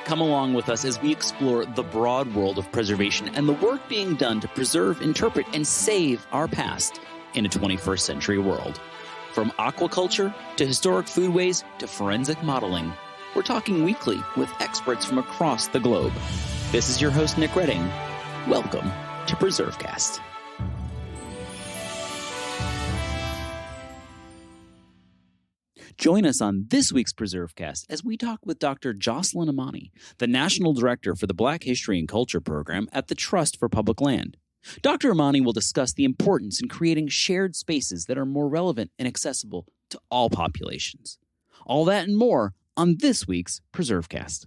Come along with us as we explore the broad world of preservation and the work being done to preserve, interpret, and save our past in a 21st century world. From aquaculture to historic foodways to forensic modeling, we're talking weekly with experts from across the globe. This is your host, Nick Redding. Welcome to PreserveCast. Join us on this week's PreserveCast as we talk with Dr. Jocelyn Imani, the National Director for the Black History and Culture Program at the Trust for Public Land. Dr. Imani will discuss the importance in creating shared spaces that are more relevant and accessible to all populations. All that and more on this week's PreserveCast.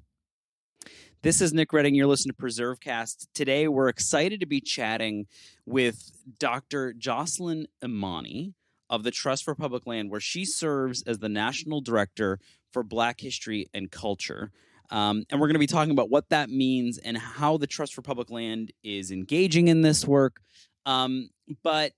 This is Nick Redding. You're listening to PreserveCast. Today, we're excited to be chatting with Dr. Jocelyn Imani of the Trust for Public Land, where she serves as the National Director for Black History and Culture. And we're going to be talking about what that means and how the Trust for Public Land is engaging in this work. But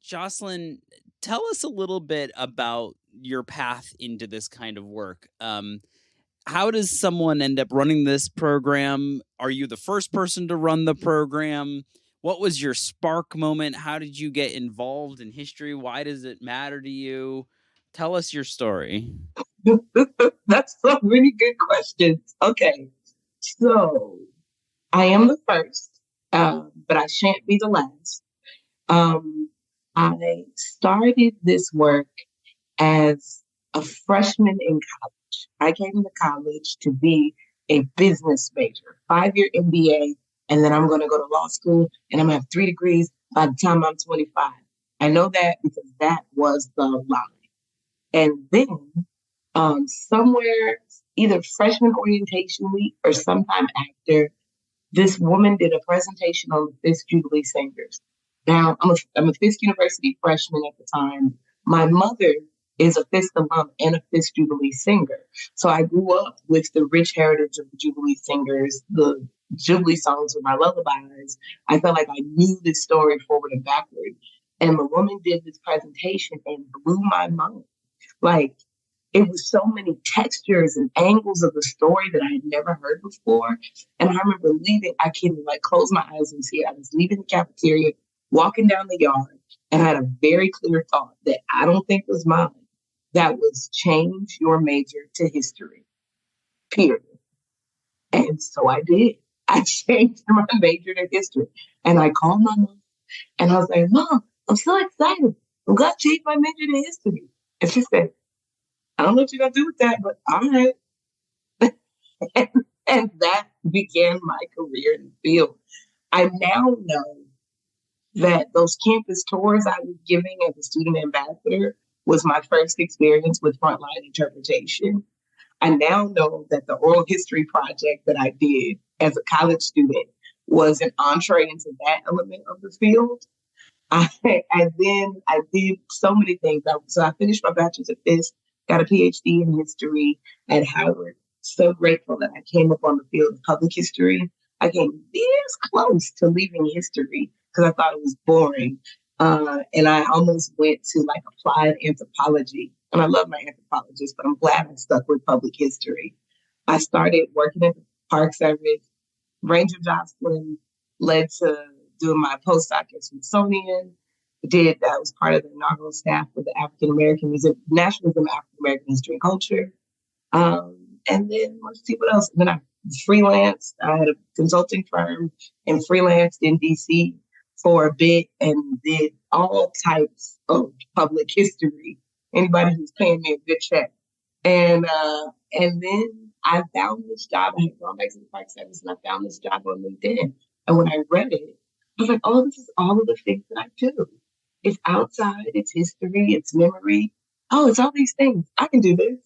Jocelyn, tell us a little bit about your path into this kind of work. How does someone end up running this program? Are you the first person to run the program? What was your spark moment? How did you get involved in history? Why does it matter to you? Tell us your story. That's so many good questions. Okay, so I am the first, but I shan't be the last. I started this work as a freshman in college. I came to college to be a business major, 5-year MBA. And then I'm going to go to law school and I'm going to have 3 degrees by the time I'm 25. I know that because that was the line. And then somewhere, either freshman orientation week or sometime after, this woman did a presentation on the Fisk Jubilee Singers. Now, I'm a Fisk University freshman at the time. My mother is a Fisk alum and a Fisk Jubilee singer. So I grew up with the rich heritage of the Jubilee Singers, the Jubilee songs were my lullabies. I felt like I knew this story forward and backward. And the woman did this presentation and blew my mind. Like, it was so many textures and angles of the story that I had never heard before. And I remember leaving, I couldn't close my eyes and see it. I was leaving the cafeteria, walking down the yard, and I had a very clear thought that I don't think was mine. That was change your major to history, period. And so I did. I changed my major to history. And I called my mom and I was like, Mom, I'm so excited. I'm going to change my major to history. And she said, I don't know what you're going to do with that, but all right. and that began my career in the field. I now know that those campus tours I was giving as a student ambassador was my first experience with frontline interpretation. I now know that the oral history project that I did as a college student was an entree into that element of the field. And then I did so many things. So I finished my bachelor's at Fisk, got a PhD in history at Howard. So grateful that I came up on the field of public history. I came this close to leaving history because I thought it was boring. And I almost went to applied anthropology. And I love my anthropologists, but I'm glad I stuck with public history. I started working in the Park Service. Ranger Jocelyn led to doing my postdoc at Smithsonian. I was part of the inaugural staff with the African American Museum, National Museum of African American History and Culture. And then let's see what else. And then I freelanced. I had a consulting firm and freelanced in DC for a bit and did all types of public history. Anybody who's paying me a good check. And then I found this job. I had gone back to the Park Service and I found this job on LinkedIn. And when I read it, I was like, oh, this is all of the things that I do. It's outside, it's history, it's memory. Oh, it's all these things. I can do this.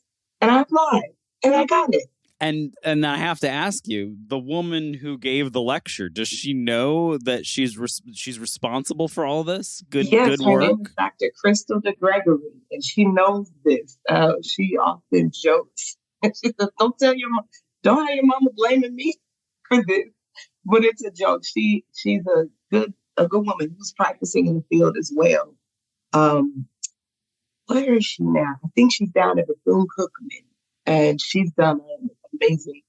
And I applied and I got it. And I have to ask you, the woman who gave the lecture, does she know that she's responsible for all this? Good work. Her name is Dr. Crystal DeGregory, and she knows this. She often jokes, and she says, "Don't have your mama blaming me for this." But it's a joke. She's a good woman who's practicing in the field as well. Where is she now? I think she's down at Bethune-Cookman, and she's done an amazing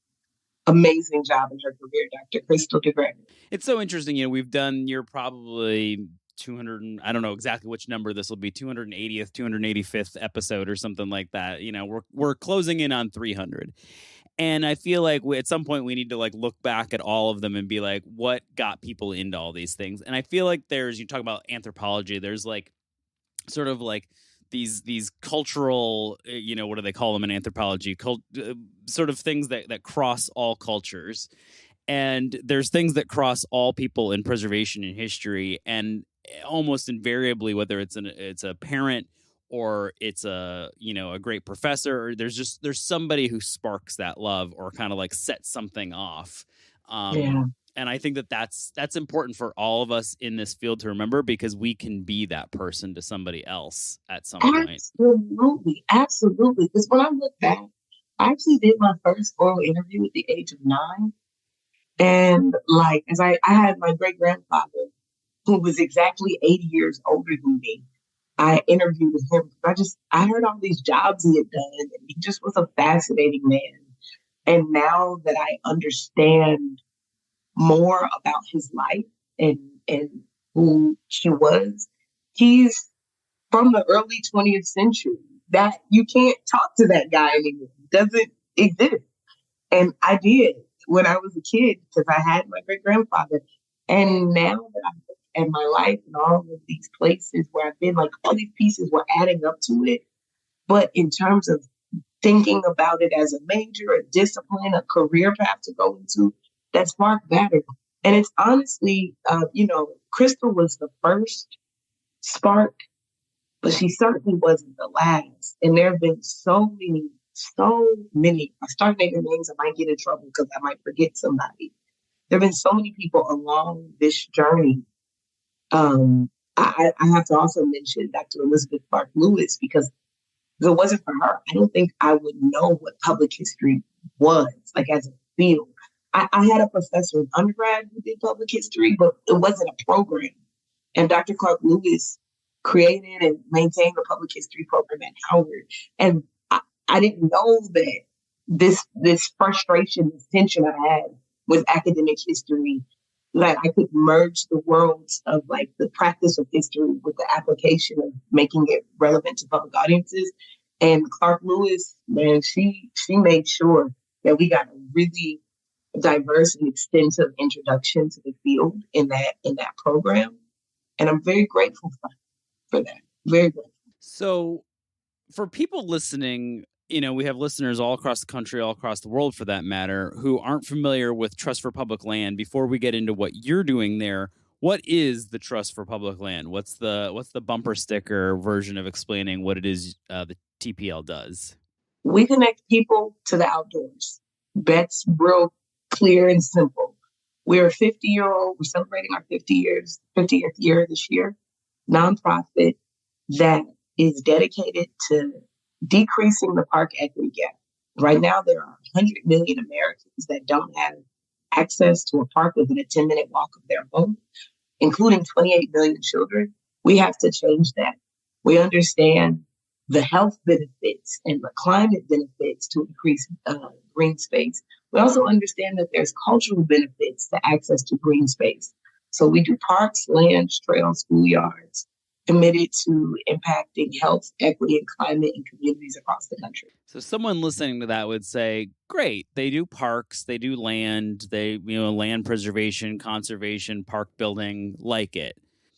amazing job in her career, Dr. Crystal DeGreg. It's so interesting. You're probably 200, I don't know exactly which number this will be, 280th, 285th episode or something like that. We're closing in on 300. And I feel like at some point we need to look back at all of them and be like, what got people into all these things? And I feel like you talk about anthropology, there's sort of these cultural, what do they call them in anthropology? Sort of things that cross all cultures. And there's things that cross all people in preservation and history. And almost invariably, whether it's a parent or it's a great professor, or there's somebody who sparks that love or kind of sets something off. And I think that's important for all of us in this field to remember, because we can be that person to somebody else at some point. Absolutely. Because when I look back, I actually did my first oral interview at the age of 9. And as I had my great grandfather, who was exactly 80 years older than me. I interviewed him because I heard all these jobs he had done, and he just was a fascinating man. And now that I understand more about his life and who he was, he's from the early 20th century. That you can't talk to that guy anymore. It doesn't exist. And I did when I was a kid because I had my great grandfather. And now that I look at my life and all of these places where I've been, all these pieces were adding up to it. But in terms of thinking about it as a major, a discipline, a career path to go into, that spark mattered. And it's honestly, Crystal was the first spark, but she certainly wasn't the last. And there have been so many. I start naming names, I might get in trouble because I might forget somebody. There have been so many people along this journey. I have to also mention Dr. Elizabeth Clark Lewis, because if it wasn't for her, I don't think I would know what public history was, as a field. I had a professor in undergrad who did public history, but it wasn't a program. And Dr. Clark Lewis created and maintained the public history program at Howard. And I didn't know that this frustration, this tension I had with academic history, that I could merge the worlds of the practice of history with the application of making it relevant to public audiences. And Clark Lewis, man, she made sure that we got a really diverse and extensive introduction to the field in that program. And I'm very grateful for that. Very grateful. So for people listening, we have listeners all across the country, all across the world for that matter, who aren't familiar with Trust for Public Land. Before we get into what you're doing there, what is the Trust for Public Land? What's the bumper sticker version of explaining what it is the TPL does? We connect people to the outdoors. That's real clear and simple. We're a 50-year-old, we're celebrating our 50th year this year, nonprofit that is dedicated to decreasing the park equity gap. Right now, there are 100 million Americans that don't have access to a park within a 10-minute walk of their home, including 28 million children. We have to change that. We understand the health benefits and the climate benefits to increase green space. We also understand that there's cultural benefits to access to green space. So we do parks, lands, trails, schoolyards, committed to impacting health, equity, and climate in communities across the country. So someone listening to that would say, great, they do parks, they do land, land preservation, conservation, park building, like it.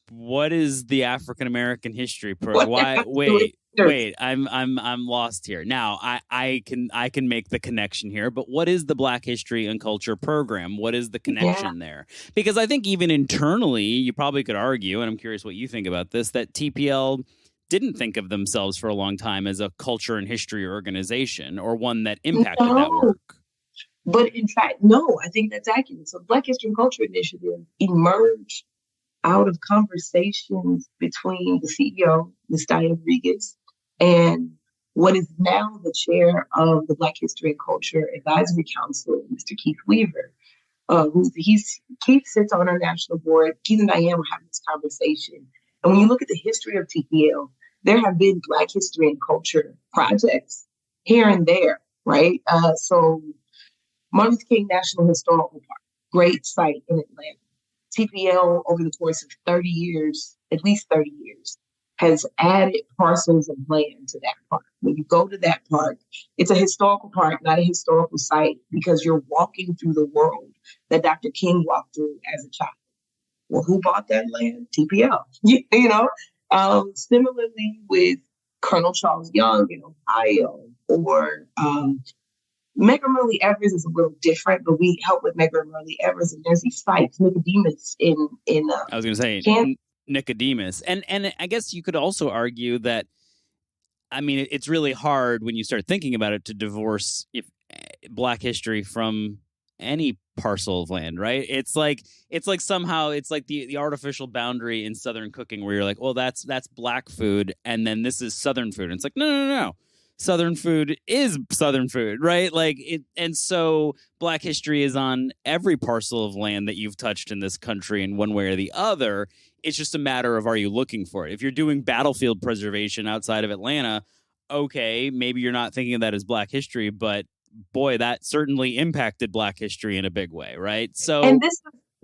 What is the African American history program? Why? Wait, I'm lost here. Now I can make the connection here, but what is the Black History and Culture program? What is the connection there? Because I think even internally, you probably could argue, and I'm curious what you think about this, that TPL didn't think of themselves for a long time as a culture and history organization or one that impacted that work. But in fact, no, I think that's accurate. So Black History and Culture Initiative emerged out of conversations between the CEO, Ms. Diane Rodriguez, and what is now the chair of the Black History and Culture Advisory Council, Mr. Keith Weaver. Keith sits on our national board. Keith and Diane were having this conversation. And when you look at the history of TPL, there have been Black history and culture projects here and there, right? So Martin Luther King National Historical Park, great site in Atlanta. TPL, over the course of 30 years, at least 30 years, has added parcels of land to that park. When you go to that park, it's a historical park, not a historical site, because you're walking through the world that Dr. King walked through as a child. Well, who bought that land? TPL. You know, similarly with Colonel Charles Young in Ohio, or Medgar Murray Evers is a little different, but we help with Medgar Murray Evers, and there's these sites, Nicodemus in I was going to say Kansas. Nicodemus, and I guess you could also argue that, I mean, it's really hard when you start thinking about it to divorce Black history from any parcel of land, right? It's like somehow it's like the artificial boundary in Southern cooking where you're like, well, that's Black food, and then this is Southern food. And it's like, no. Southern food is Southern food, right? Like it, and so Black history is on every parcel of land that you've touched in this country in one way or the other. It's just a matter of, are you looking for it? If you're doing battlefield preservation outside of Atlanta, okay, maybe you're not thinking of that as Black history, but boy, that certainly impacted Black history in a big way, right? So, and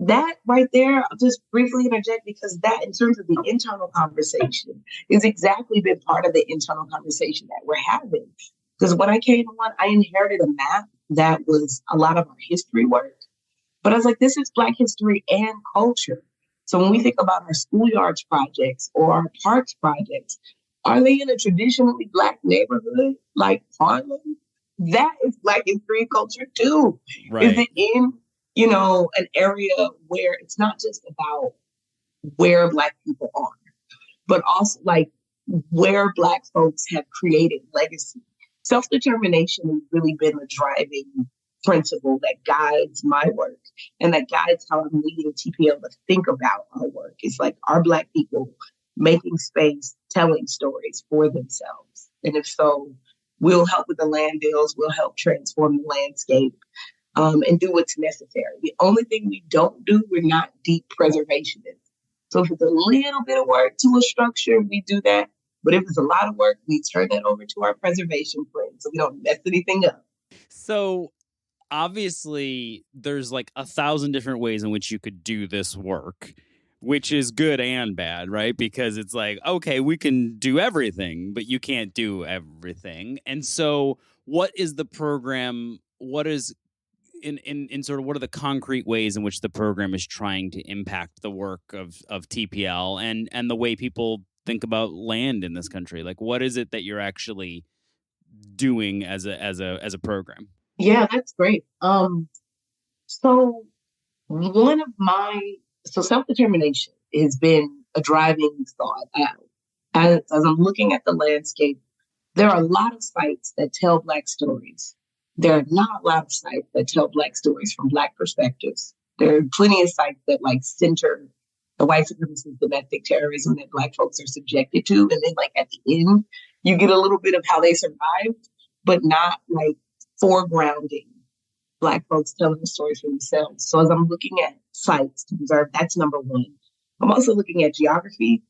that right there, I'll just briefly interject, because that, in terms of the internal conversation, is exactly been part of the internal conversation that we're having. Because when I came on, I inherited a map that was a lot of our history work. But I was like, this is Black history and culture. So when we think about our schoolyards projects or our parks projects, are they in a traditionally Black neighborhood like Harlem? That is Black history and culture too. right. Is it in, an area where it's not just about where Black people are, but also like where Black folks have created legacy? Self-determination has really been a driving principle that guides my work and that guides how I'm leading TPL to think about our work. It's like, are Black people making space, telling stories for themselves? And if so, we'll help with the land deals, we'll help transform the landscape, and do what's necessary. The only thing we don't do, we're not deep preservationists. So if it's a little bit of work to a structure, we do that. But if it's a lot of work, we turn that over to our preservation friends so we don't mess anything up. So obviously there's like 1,000 different ways in which you could do this work, which is good and bad, right? Because it's like, okay, we can do everything, but you can't do everything. And so what is the program? What is in sort of, what are the concrete ways in which the program is trying to impact the work of TPL and the way people think about land in this country? Like, what is it that you're actually doing as a program? Yeah, that's great. So self-determination has been a driving thought. As I'm looking at the landscape, there are a lot of sites that tell Black stories. There are not a lot of sites that tell Black stories from Black perspectives. There are plenty of sites that center the white supremacist domestic terrorism that Black folks are subjected to. And then at the end, you get a little bit of how they survived, but not foregrounding Black folks telling the stories for themselves. So as I'm looking at sites to preserve, that's number one. I'm also looking at geography.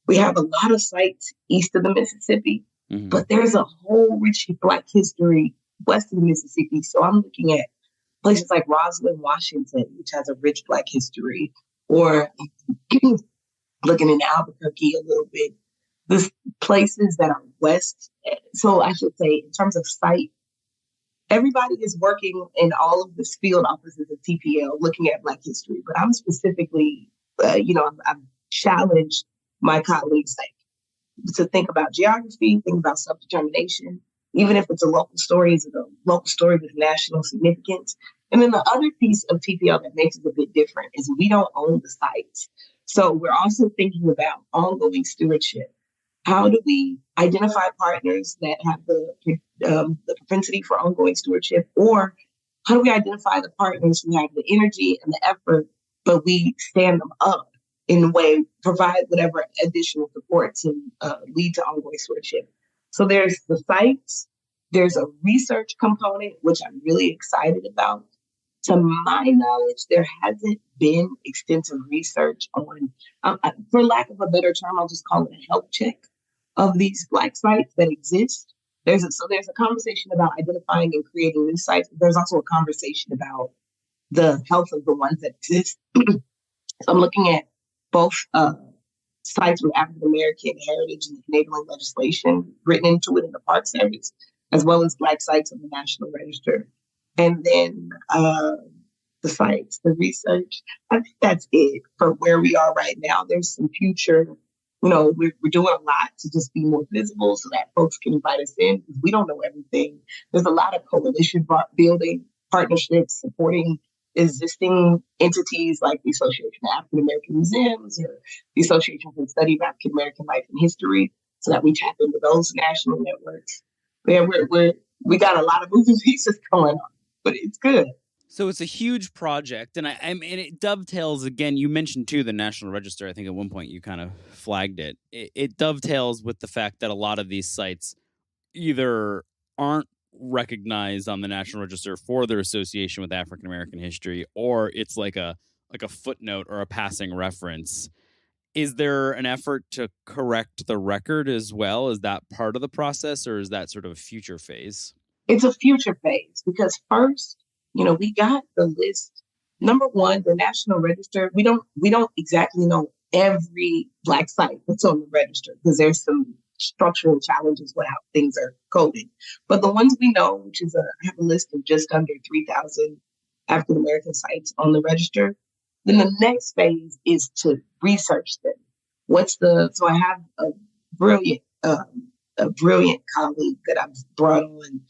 We have a lot of sites east of the Mississippi, but there's a whole rich Black history west of the Mississippi. So I'm looking at places like Roslyn, Washington, which has a rich Black history, or looking in Albuquerque a little bit. The places that are west. So I should say, in terms of site, everybody is working in all of the field offices of TPL looking at Black history, but I'm specifically, I've challenged my colleagues to think about geography, think about self-determination, even if it's a local story, is it a local story with national significance? And then the other piece of TPL that makes it a bit different is we don't own the sites. So we're also thinking about ongoing stewardship. How do we identify partners that have the propensity for ongoing stewardship? Or how do we identify the partners who have the energy and the effort, but we stand them up in a way, provide whatever additional support to lead to ongoing stewardship? So there's the sites, there's a research component, which I'm really excited about. To my knowledge, there hasn't been extensive research on, for lack of a better term, I'll just call it a health check of these Black sites that exist. There's a conversation about identifying and creating new sites. But there's also a conversation about the health of the ones that exist. So I'm looking at both sites with African American heritage and enabling legislation written into it in the Park Service, as well as Black sites on the National Register. And then the sites, the research. I think that's it for where we are right now. There's some future, we're doing a lot to just be more visible so that folks can invite us in because we don't know everything. There's a lot of coalition building, partnerships, supporting existing entities like the Association of African American Museums or the Association for the Study of African American Life and History, so that we tap into those national networks. Yeah, we got a lot of moving pieces going on, but it's good. So it's a huge project, and I mean it dovetails again. You mentioned too the National Register. I think at one point you kind of flagged it. It dovetails with the fact that a lot of these sites either aren't recognized on the National Register for their association with African American history, or it's like a footnote or a passing reference. Is there an effort to correct the record as well? Is that part of the process, or is that sort of a future phase? It's a future phase because first, we got the list. Number one, the National Register. We don't exactly know every Black site that's on the register because there's some structural challenges with how things are coded. But the ones we know, which is I have a list of just under 3,000 African American sites on the register. Then the next phase is to research them. So I have a brilliant colleague that I've brought on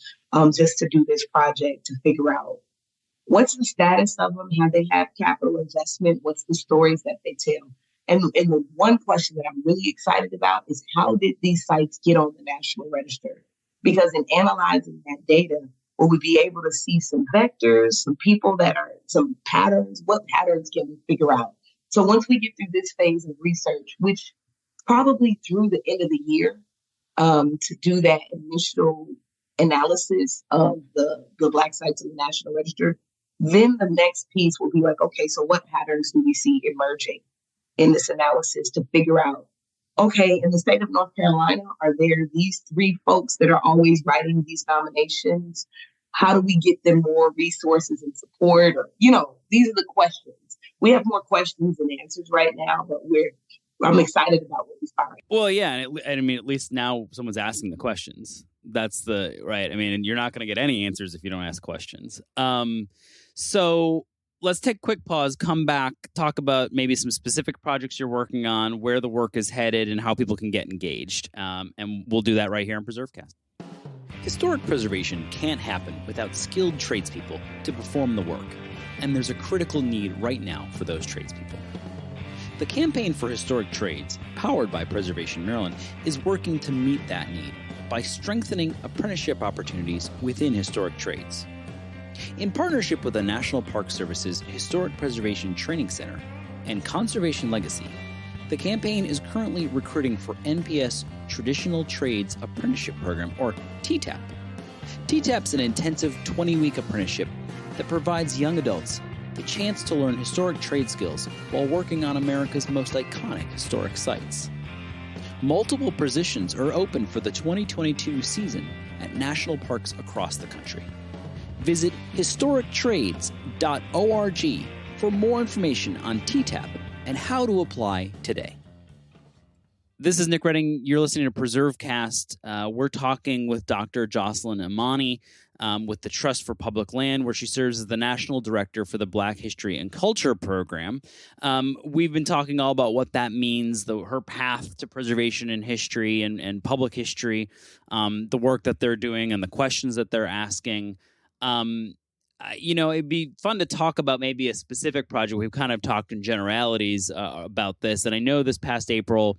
just to do this project to figure out what's the status of them, have they had capital investment, what's the stories that they tell. And the one question that I'm really excited about is how did these sites get on the National Register? Because in analyzing that data, will we be able to see some vectors, some patterns? What patterns can we figure out? So once we get through this phase of research, which probably through the end of the year, to do that initial analysis of the Black sites in the National Register, then the next piece will be like, okay, so what patterns do we see emerging in this analysis to figure out, okay, in the state of North Carolina, are there these 3 folks that are always writing these nominations? How do we get them more resources and support? Or, these are the questions. We have more questions than answers right now, but I'm excited about what we find. Well, yeah, and I mean, at least now someone's asking the questions. That's right. I mean, and you're not going to get any answers if you don't ask questions. So let's take a quick pause, come back, talk about maybe some specific projects you're working on, where the work is headed, and how people can get engaged. And we'll do that right here on PreserveCast. Historic preservation can't happen without skilled tradespeople to perform the work, and there's a critical need right now for those tradespeople. The Campaign for Historic Trades, powered by Preservation Maryland, is working to meet that need by strengthening apprenticeship opportunities within historic trades. In partnership with the National Park Service's Historic Preservation Training Center and Conservation Legacy, the campaign is currently recruiting for NPS Traditional Trades Apprenticeship Program, or TTAP. TTAP's an intensive 20-week apprenticeship that provides young adults the chance to learn historic trade skills while working on America's most iconic historic sites. Multiple positions are open for the 2022 season at national parks across the country. Visit historictrades.org for more information on TTAP and how to apply today. This is Nick Redding. You're listening to PreserveCast. We're talking with Dr. Jocelyn Imani with the Trust for Public Land, where she serves as the National Director for the Black History and Culture Program. We've been talking all about what that means, her path to preservation in history and public history, the work that they're doing and the questions that they're asking. It'd be fun to talk about maybe a specific project. We've kind of talked in generalities about this. And I know this past April,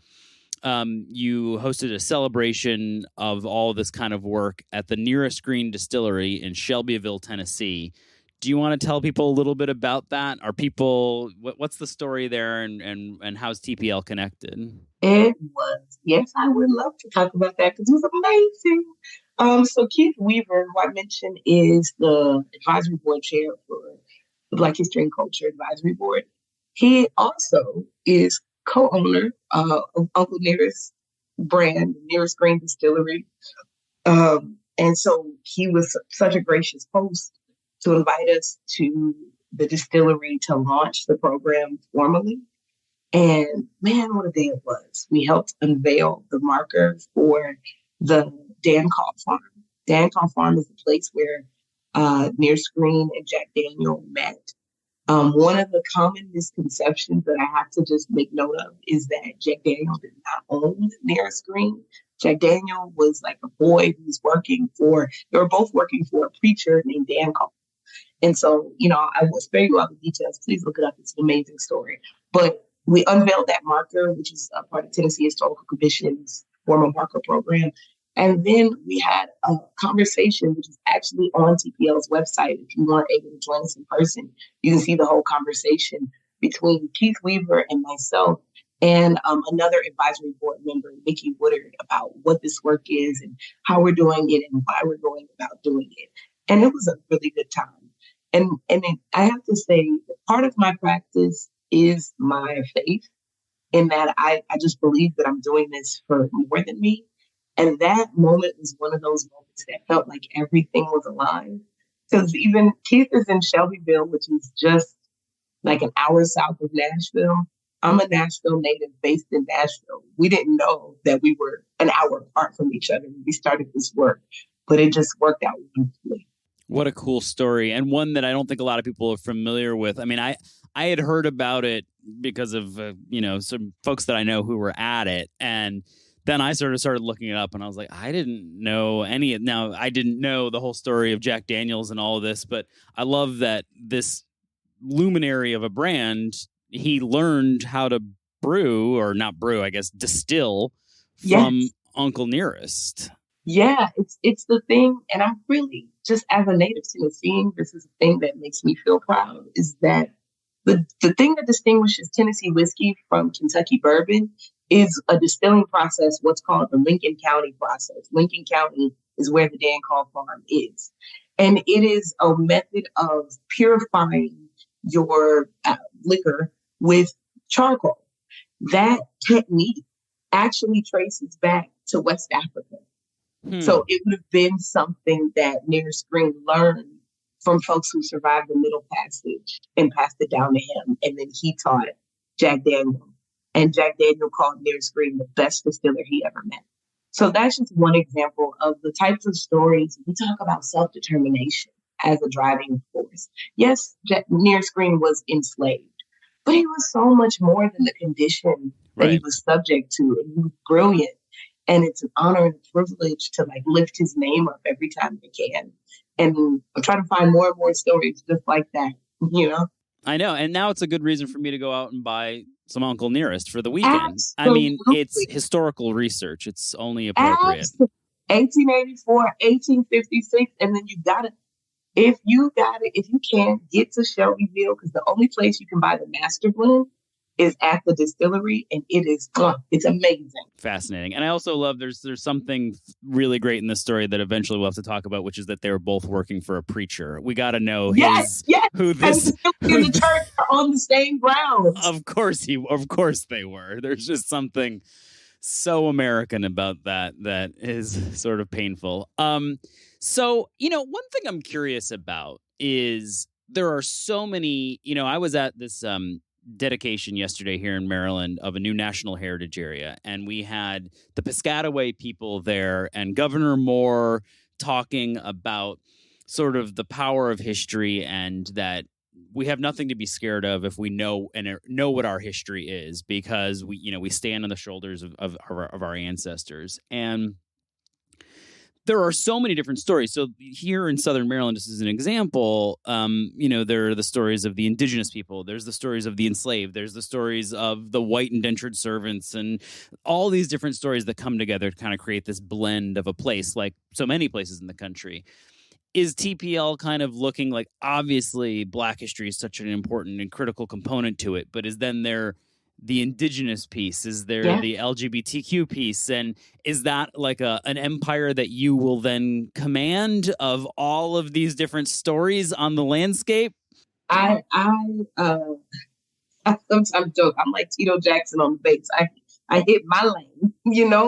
you hosted a celebration of all of this kind of work at the Nearest Green Distillery in Shelbyville, Tennessee. Do you want to tell people a little bit about that? What's the story there and how's TPL connected? It was. Yes, I would love to talk about that because it was amazing. So Keith Weaver, who I mentioned, is the advisory board chair for the Black History and Culture Advisory Board. He also is co-owner of Uncle Nearest brand, Nearest Green Distillery. And so he was such a gracious host to invite us to the distillery to launch the program formally. And man, what a day it was. We helped unveil the marker for the Dancock Farm. Dancock Farm is the place where Near Screen and Jack Daniel met. One of the common misconceptions that I have to just make note of is that Jack Daniel did not own Near Screen. Jack Daniel was like a boy who was they were both working for a preacher named Dan Cole. And so, I will spare you all the details. Please look it up. It's an amazing story. But we unveiled that marker, which is a part of Tennessee Historical Commission's formal marker program. And then we had a conversation, which is actually on TPL's website. If you weren't able to join us in person, you can see the whole conversation between Keith Weaver and myself and another advisory board member, Nikki Woodard, about what this work is and how we're doing it and why we're going about doing it. And it was a really good time. And I have to say, part of my practice is my faith, in that I just believe that I'm doing this for more than me. And that moment was one of those moments that felt like everything was alive. Because even Keith is in Shelbyville, which is just like an hour south of Nashville. I'm a Nashville native based in Nashville. We didn't know that we were an hour apart from each other when we started this work, but it just worked out wonderfully. What a cool story, and one that I don't think a lot of people are familiar with. I mean, I had heard about it because of some folks that I know who were at it, and then I sort of started looking it up, and I was like, I didn't know I didn't know the whole story of Jack Daniels and all of this, but I love that this luminary of a brand, he learned how to distill from Uncle Nearest. Yeah, it's the thing, and I'm really, just as a native Tennessean, this is the thing that makes me feel proud, is that the thing that distinguishes Tennessee whiskey from Kentucky bourbon is a distilling process, what's called the Lincoln County process. Lincoln County is where the Dan Call Farm is. And it is a method of purifying your liquor with charcoal. That technique actually traces back to West Africa. So it would have been something that Near Screen learned from folks who survived the Middle Passage and passed it down to him. And then he taught Jack Daniel. And Jack Daniel called Near Screen the best distiller he ever met. So that's just one example of the types of stories. We talk about self-determination as a driving force. Yes, Near Screen was enslaved, but he was so much more than the condition that he was subject to. And he was brilliant. And it's an honor and a privilege to lift his name up every time I can. And I'm trying to find more and more stories just like that, I know. And now it's a good reason for me to go out and buy some Uncle Nearest for the weekend. Absolutely. I mean, it's historical research. It's only appropriate. Absolutely. 1884, 1856. And then if you can get to Shelbyville, because the only place you can buy the master blend is at the distillery, and it's amazing. Fascinating. And I also love there's something really great in this story that eventually we'll have to talk about, which is that they were both working for a preacher. We got to know who this and the church are on the same grounds. Of course they were. There's just something so American about that is sort of painful. So, one thing I'm curious about is there are so many, I was at this dedication yesterday here in Maryland of a new national heritage area, and we had the Piscataway people there and Governor Moore talking about sort of the power of history, and that we have nothing to be scared of if we know what our history is, because we stand on the shoulders of our ancestors. And there are so many different stories. So here in Southern Maryland, just as an example, there are the stories of the indigenous people. There's the stories of the enslaved. There's the stories of the white indentured servants, and all these different stories that come together to kind of create this blend of a place, like so many places in the country. Is TPL kind of looking like, obviously Black history is such an important and critical component to it, but is then there the indigenous piece? Is there the LGBTQ piece? And is that like an empire that you will then command of all of these different stories on the landscape? I sometimes joke, I'm like Tito Jackson on the bass. I hit my lane,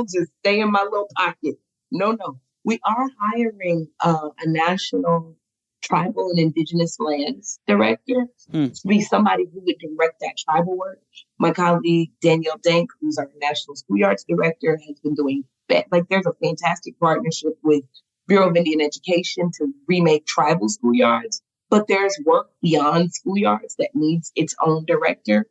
just stay in my little pocket. No. We are hiring a national tribal and indigenous lands director to be somebody who would direct that tribal work. My colleague Danielle Dank, who's our national schoolyards director, has been doing that. Like, there's a fantastic partnership with Bureau of Indian Education to remake tribal schoolyards, but there's work beyond schoolyards that needs its own director.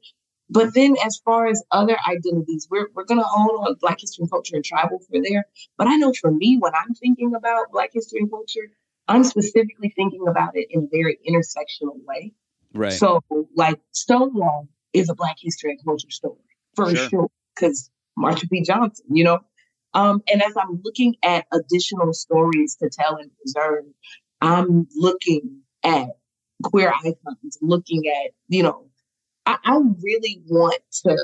But then, as far as other identities, we're going to hold on Black history and culture and tribal for there. But I know for me, when I'm thinking about Black history and culture, I'm specifically thinking about it in a very intersectional way. Right. So, like, Stonewall is a Black history and culture story for sure, because Marsha P. Johnson, you know. And as I'm looking at additional stories to tell and preserve, I'm looking at queer icons, looking at, you know, I really want to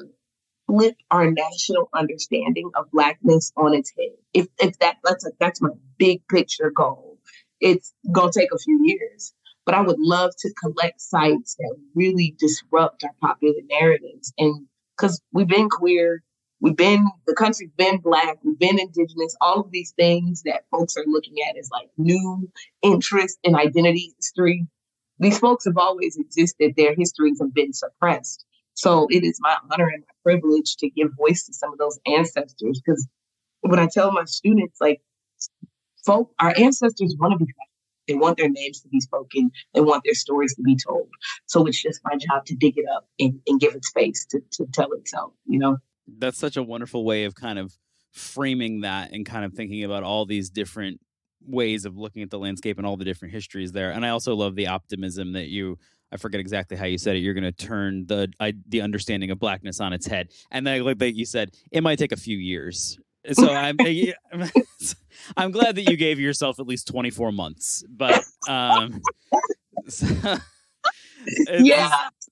flip our national understanding of Blackness on its head. If that's my big picture goal. It's gonna take a few years, but I would love to collect sites that really disrupt our popular narratives. And because we've been queer, the country's been Black, we've been indigenous, all of these things that folks are looking at as like new interest in identity history. These folks have always existed. Their histories have been suppressed. So it is my honor and my privilege to give voice to some of those ancestors. Because when I tell my students, like, our ancestors want to be found. They want their names to be spoken. They want their stories to be told. So it's just my job to dig it up and give it space to tell itself, you know? That's such a wonderful way of kind of framing that and kind of thinking about all these different ways of looking at the landscape and all the different histories there. And I also love the optimism that I forget exactly how you said it, you're going to turn the understanding of Blackness on its head. And then, like you said, it might take a few years. So I'm glad that you gave yourself at least 24 months. But yeah,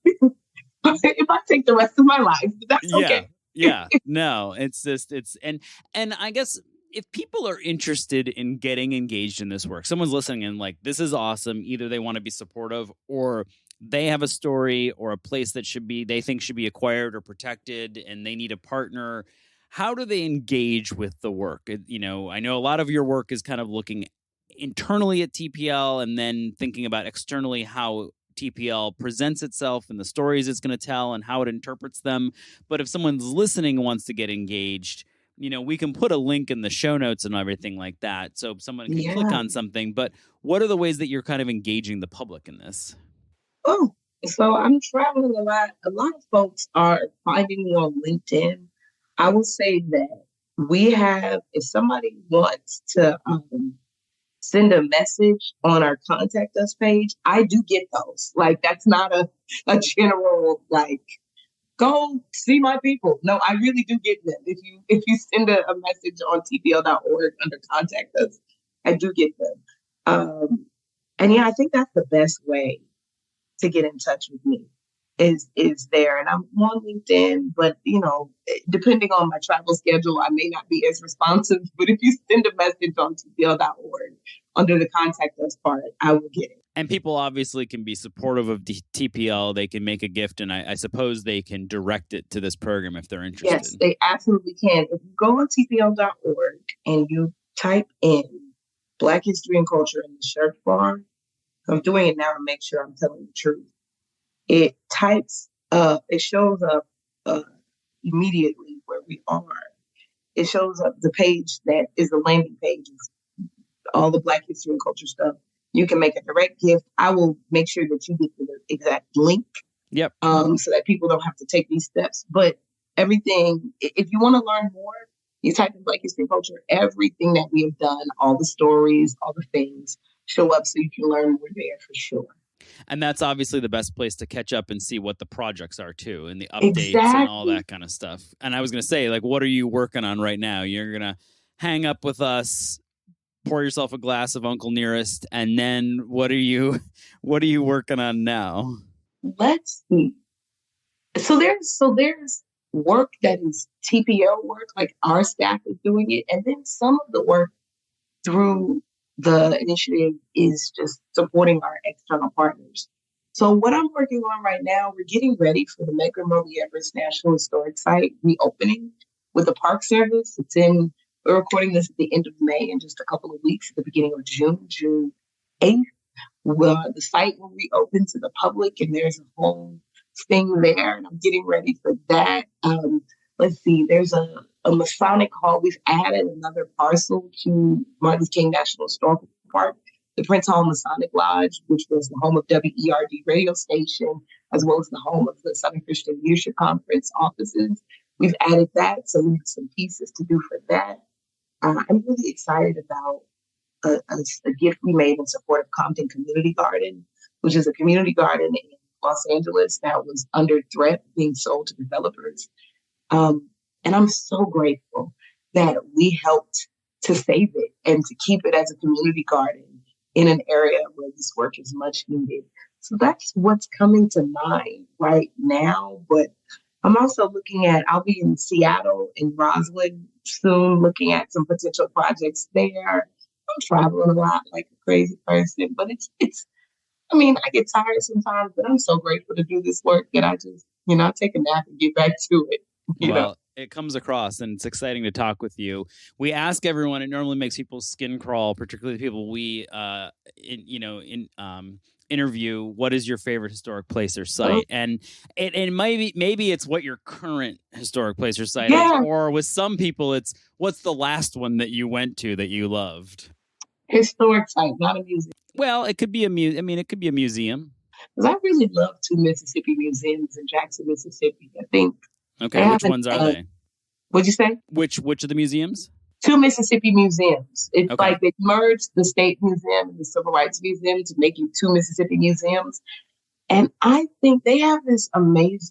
it might take the rest of my life, but that's okay. Yeah, no, it's just and I guess if people are interested in getting engaged in this work, someone's listening and like, this is awesome. Either they want to be supportive or they have a story or a place that they think should be acquired or protected and they need a partner. How do they engage with the work? You know, I know a lot of your work is kind of looking internally at TPL and then thinking about externally how TPL presents itself and the stories it's going to tell and how it interprets them. But if someone's listening and wants to get engaged, you know, we can put a link in the show notes and everything like that. So someone can click on something. But what are the ways that you're kind of engaging the public in this? Oh, so I'm traveling a lot. A lot of folks are finding me on LinkedIn. I will say that if somebody wants to send a message on our contact us page, I do get those. Like, that's not a general, like, go see my people. No, I really do get them. If you send a message on tpl.org under contact us, I do get them. And yeah, I think that's the best way to get in touch with me is there. And I'm on LinkedIn, but you know, depending on my travel schedule, I may not be as responsive. But if you send a message on tpl.org under the contact us part, I will get it. And people obviously can be supportive of TPL. They can make a gift, and I suppose they can direct it to this program if they're interested. Yes, they absolutely can. If you go on tpl.org and you type in Black history and culture in the search bar, I'm doing it now to make sure I'm telling the truth. It shows up immediately where we are. It shows up the page that is the landing page of all the Black history and culture stuff. You can make a direct gift. I will make sure that you get the exact link. Yep. So that people don't have to take these steps. But everything, if you want to learn more, you type in Black history and culture, everything that we have done, all the stories, all the things show up so you can learn more there for sure. And that's obviously the best place to catch up and see what the projects are too, and the updates and all that kind of stuff. And I was going to say, like, what are you working on right now? You're going to hang up with us, pour yourself a glass of Uncle Nearest, and then what are you working on now? Let's see. So there's work that is TPL work, like our staff is doing it, and then some of the work through the initiative is just supporting our external partners. So what I'm working on right now, we're getting ready for the Medgar Murray Evers National Historic Site reopening with the Park Service. It's in We're recording this at the end of May in just a couple of weeks, at the beginning of June 8th. Well, the site will reopen to the public, and there's a whole thing there, and I'm getting ready for that. Let's see, there's a Masonic Hall. We've added another parcel to Martin Luther King National Historical Park, the Prince Hall Masonic Lodge, which was the home of WERD radio station, as well as the home of the Southern Christian Leadership Conference offices. We've added that, so we have some pieces to do for that. I'm really excited about a gift we made in support of Compton Community Garden, which is a community garden in Los Angeles that was under threat of being sold to developers. And I'm so grateful that we helped to save it and to keep it as a community garden in an area where this work is much needed. So that's what's coming to mind right now. But I'm also I'll be in Seattle and Roslyn soon, looking at some potential projects there. I'm traveling a lot like a crazy person, but I get tired sometimes, but I'm so grateful to do this work that I just, I take a nap and get back to it. It comes across, and it's exciting to talk with you. We ask everyone, it normally makes people's skin crawl, particularly people we, interview, what is your favorite historic place or site? And maybe it's what your current historic place or site is, or with some people, it's what's the last one that you went to that you loved? Historic site, not a museum. Well, it could be it could be a museum. Because I really love two Mississippi museums in Jackson, Mississippi. I think. Okay, which ones are they? What'd you say? Which of the museums? Two Mississippi museums. It's like they merged the State Museum and the Civil Rights Museum to make it two Mississippi museums. And I think they have this amazing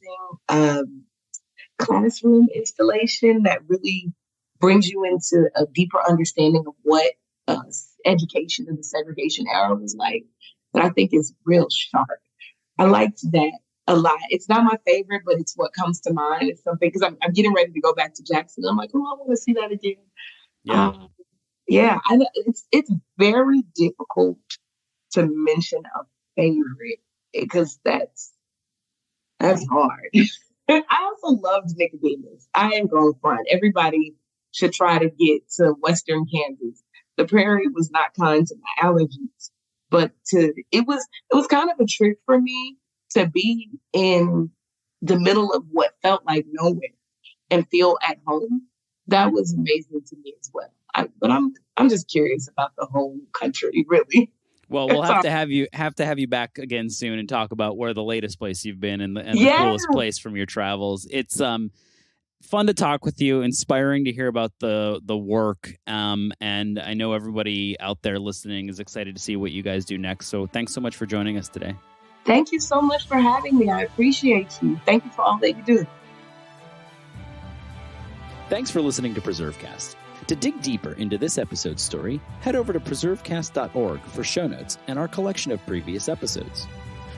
classroom installation that really brings you into a deeper understanding of what education in the segregation era was like. That I think is real sharp. I liked that a lot. It's not my favorite, but it's what comes to mind. It's something because I'm getting ready to go back to Jackson. I'm like, I want to see that again. I know it's very difficult to mention a favorite because that's hard. I also loved Nicodemus. I am going front. Everybody should try to get to Western Kansas. The prairie was not kind to my allergies, but it was kind of a trip for me to be in the middle of what felt like nowhere and feel at home. That was amazing to me as well. But I'm just curious about the whole country, really. Well, we'll have to have you back again soon and talk about where the latest place you've been and the coolest place from your travels. It's fun to talk with you, inspiring to hear about the work, and I know everybody out there listening is excited to see what you guys do next. So thanks so much for joining us today. Thank you so much for having me. I appreciate you. Thank you for all that you do. Thanks for listening to PreserveCast. To dig deeper into this episode's story, head over to PreserveCast.org for show notes and our collection of previous episodes.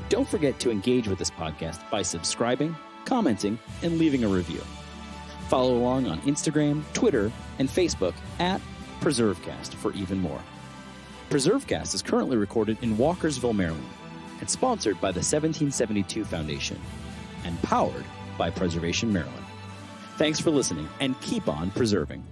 Don't forget to engage with this podcast by subscribing, commenting, and leaving a review. Follow along on Instagram, Twitter, and Facebook at PreserveCast for even more. PreserveCast is currently recorded in Walkersville, Maryland, and sponsored by the 1772 Foundation, and powered by Preservation Maryland. Thanks for listening, and keep on preserving.